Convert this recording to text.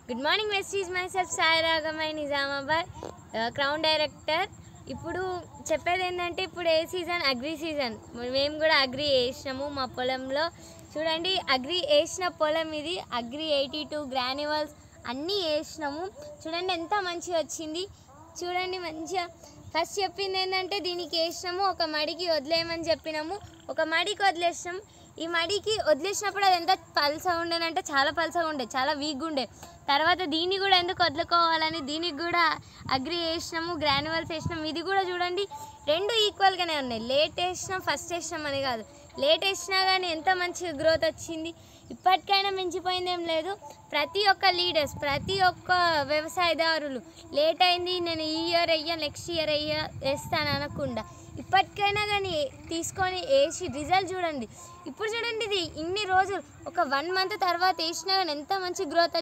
Good morning వెస్టీజ్ myself Sai Ragamai Nizamabad crown director. ఇప్పుడు చెప్పేది ఏంటంటే ఇప్పుడు ఏ సీజన్? Agri season. మేము కూడా అగ్రి వేసినాము మా పొలంలో. చూడండి, అగ్రి వేసిన పొలం ఇది. అగ్రి 82 గ్రాన్యువల్స్ అన్నీ వేసినాము. చూడండి ఎంత మంచిగా వచ్చింది. చూడండి మంచిగా. ఫస్ట్ చెప్పింది ఏంటంటే దీనికి వేసినాము, ఒక మడికి వదిలేయమని చెప్పినాము, ఒక మడికి వదిలేసినాము. ఈ మడికి వదిలేసినప్పుడు అది ఎంత పల్సగా ఉండేనంటే చాలా పల్సగా ఉండే, చాలా వీక్గా ఉండే. తర్వాత దీన్ని కూడా ఎందుకు వదులుకోవాలని దీనికి కూడా అగ్రి వేసినాము, గ్రాన్యువల్స్ వేసినాము. ఇది కూడా చూడండి రెండు ఈక్వల్గానే ఉన్నాయి. లేట్ వేసినాం ఫస్ట్ వేసినాం అని కాదు, లేట్ వేసినా కానీ ఎంత మంచి గ్రోత్ వచ్చింది. ఇప్పటికైనా మించిపోయింది ఏం లేదు. ప్రతి ఒక్క లీడర్స్, ప్రతి ఒక్క వ్యవసాయదారులు లేట్ అయింది నేను ఈ ఇయర్ అయ్యా నెక్స్ట్ ఇయర్ అయ్యా వేస్తాను అనకుండా ఇప్పటికైనా కానీ తీసుకొని వేసి రిజల్ట్ చూడండి. ఇప్పుడు చూడండి, ఇది ఇన్ని రోజులు ఒక 1 మంత్ తర్వాత వేసినా కానీ ఎంత మంచి గ్రోత్